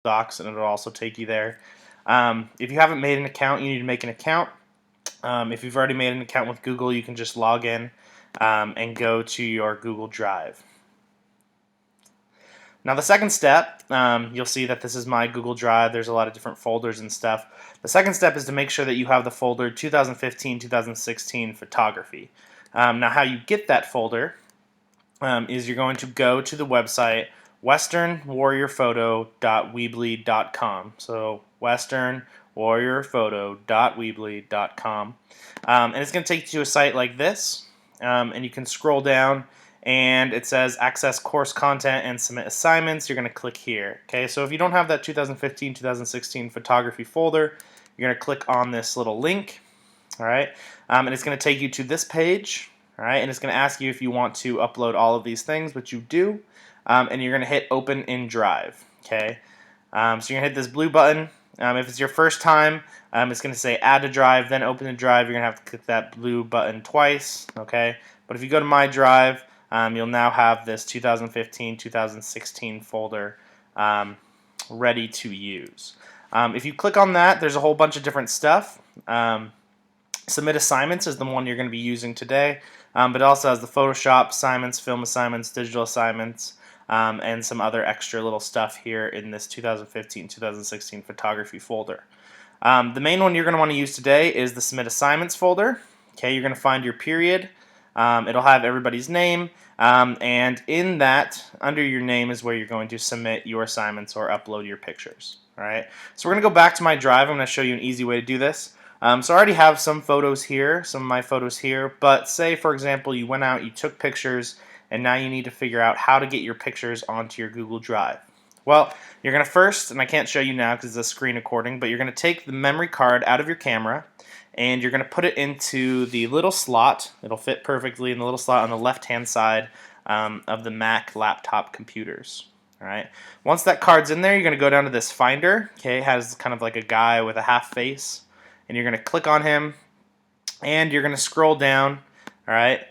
Docs, and it'll also take you there. If you haven't made an account, you need to make an account. If you've already made an account with Google, you can just log in and go to your Google Drive. Now the second step, you'll see that this is my Google Drive. There's a lot of different folders and stuff. The second step is to make sure that you have the folder 2015-2016 photography. Now how you get that folder is you're going to go to the website westernwarriorphoto.weebly.com. So westernwarriorphoto.weebly.com. And it's going to take you to a site like this, and you can scroll down and it says access course content and submit assignments. You're going to click here. Okay, so if you don't have that 2015-2016 photography folder, you're going to click on this little link. All right, and it's going to take you to this page. All right, and it's going to ask you if you want to upload all of these things, which you do, and you're going to hit Open in Drive. Okay, so you're going to hit this blue button. If it's your first time, it's going to say Add to Drive, then Open to Drive. You're going to have to click that blue button twice. Okay, but if you go to My Drive, you'll now have this 2015-2016 folder ready to use. If you click on that, there's a whole bunch of different stuff. Submit assignments is the one you're going to be using today, but it also has the Photoshop assignments, film assignments, digital assignments, and some other extra little stuff here in this 2015-2016 photography folder. The main one you're going to want to use today is the Submit Assignments folder. Okay, you're going to find your period. It'll have everybody's name, and in that, under your name is where you're going to submit your assignments or upload your pictures. All right, so we're going to go back to my drive. I'm going to show you an easy way to do this. So I already have some photos here, some of my photos here, but say for example you went out, you took pictures, and now you need to figure out how to get your pictures onto your Google Drive. Well, you're going to first, and I can't show you now because it's a screen recording, but you're going to take the memory card out of your camera and you're going to put it into the little slot. It'll fit perfectly in the little slot on the left hand side of the Mac laptop computers. All right. Once that card's in there, you're going to go down to this Finder. Okay, it has kind of like a guy with a half face, and you're going to click on him, and you're going to scroll down, all right,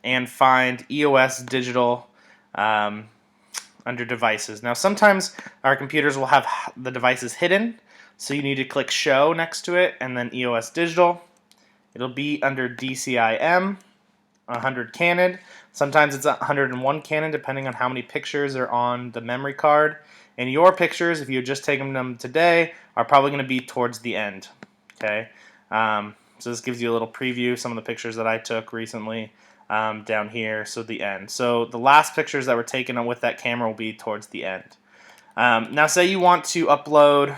and find EOS Digital under Devices. Now sometimes our computers will have the devices hidden, so you need to click Show next to it, and then EOS Digital. It'll be under DCIM, 100 Canon. Sometimes it's 101 Canon, depending on how many pictures are on the memory card. And your pictures, if you're just taking them today, are probably going to be towards the end. Okay, so this gives you a little preview. Some of the pictures that I took recently down here, so the end. So the last pictures that were taken with that camera will be towards the end. Now say you want to upload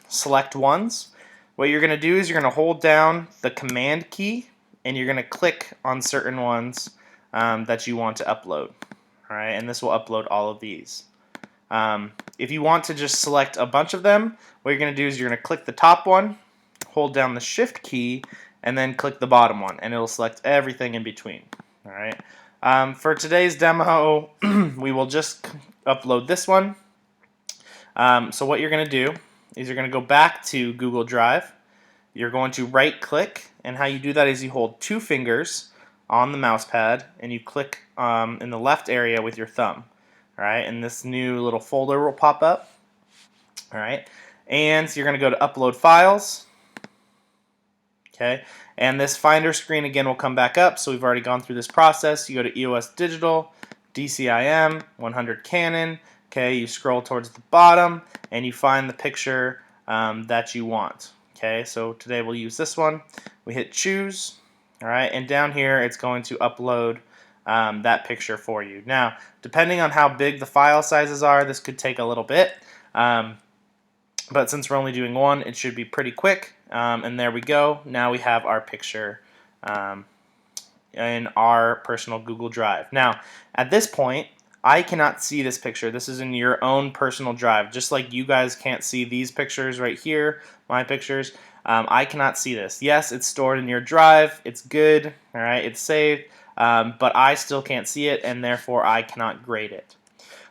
select ones. What you're going to do is you're going to hold down the Command key and you're going to click on certain ones that you want to upload. All right, and this will upload all of these. If you want to just select a bunch of them, what you're going to do is you're going to click the top one, hold down the Shift key, and then click the bottom one, and it'll select everything in between. All right. For today's demo, we will just upload this one. So what you're going to do is you're going to go back to Google Drive. You're going to right-click, and how you do that is you hold two fingers on the mouse pad, and you click in the left area with your thumb. All right, and this new little folder will pop up. All right, and so you're going to go to Upload Files. Okay, and this Finder screen again will come back up. So we've already gone through this process. You go to EOS Digital, DCIM, 100 Canon. Okay, you scroll towards the bottom and you find the picture that you want. Okay, so today we'll use this one. We hit Choose. All right, and down here it's going to upload that picture for you. Now, depending on how big the file sizes are, this could take a little bit. But since we're only doing one, it should be pretty quick. And there we go. Now we have our picture in our personal Google Drive. Now, at this point, I cannot see this picture. This is in your own personal drive. Just like you guys can't see these pictures right here, my pictures, I cannot see this. Yes, it's stored in your drive. It's good. All right, it's saved. But I still can't see it, and therefore I cannot grade it.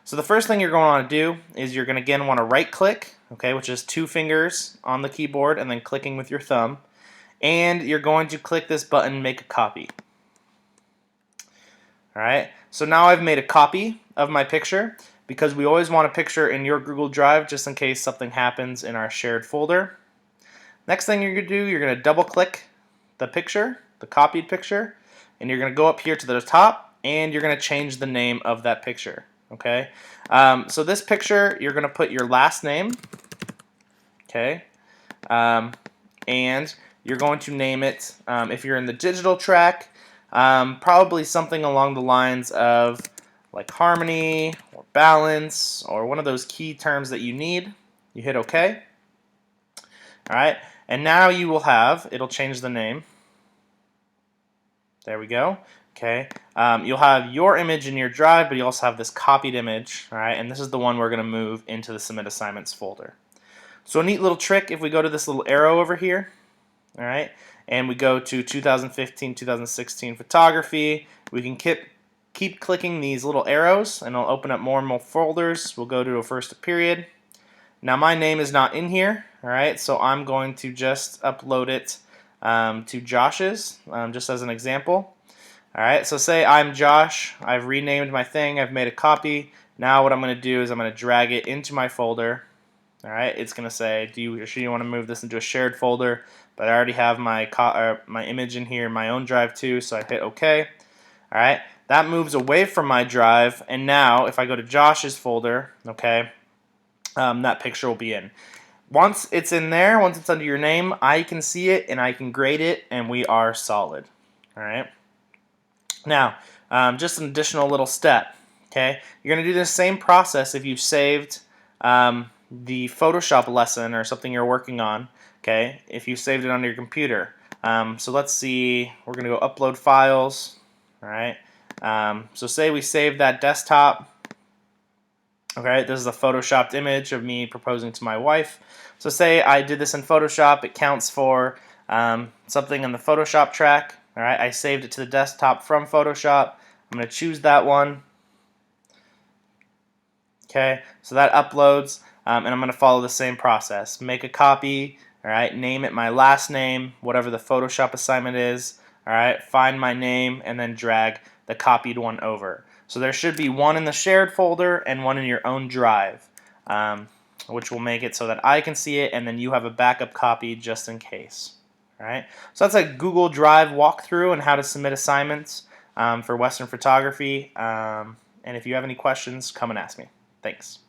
So the first thing you're going to want to do is you're going to again want to right-click, okay, which is two fingers on the keyboard and then clicking with your thumb, and you're going to click this button, Make a Copy. All right. So now I've made a copy of my picture. because we always want a picture in your Google Drive just in case something happens in our shared folder. Next thing you're going to do, you're going to double click the picture, the copied picture, and you're going to go up here to the top and you're going to change the name of that picture. Okay, so this picture, you're going to put your last name, okay, and you're going to name it, if you're in the digital track, probably something along the lines of like harmony or balance or one of those key terms that you need. You hit OK. All right, and now you will have, it'll change the name. There we go. Okay, you'll have your image in your drive, but you also have this copied image. All right, and this is the one we're going to move into the Submit Assignments folder. So a neat little trick, if we go to this little arrow over here, all right, and we go to 2015, 2016 photography, we can keep clicking these little arrows, and it'll open up more and more folders. We'll go to a first period. Now my name is not in here, all right, so I'm going to just upload it to Josh's, just as an example. All right, so say I'm Josh, I've renamed my thing, I've made a copy. Now what I'm going to do is I'm going to drag it into my folder. All right, it's going to say, do you want to move this into a shared folder? But I already have my image in here in my own drive too, so I hit OK. All right, that moves away from my drive, and now if I go to Josh's folder, okay, that picture will be in. Once it's in there, once it's under your name, I can see it and I can grade it, and we are solid. All right. Now, just an additional little step. Okay, you're going to do the same process if you've saved the Photoshop lesson or something you're working on. Okay, if you saved it on your computer. So let's see. We're going to go upload files. All right. So say we save that desktop. Okay, this is a photoshopped image of me proposing to my wife. So say I did this in Photoshop. It counts for something in the Photoshop track. All right, I saved it to the desktop from Photoshop. I'm going to choose that one. Okay, so that uploads, and I'm going to follow the same process. Make a copy. All right, name it my last name, whatever the Photoshop assignment is. All right, find my name, and then drag the copied one over. So there should be one in the shared folder and one in your own drive, which will make it so that I can see it, and then you have a backup copy just in case. All right, so that's a Google Drive walkthrough on how to submit assignments for Western Photography. And if you have any questions, come and ask me. Thanks.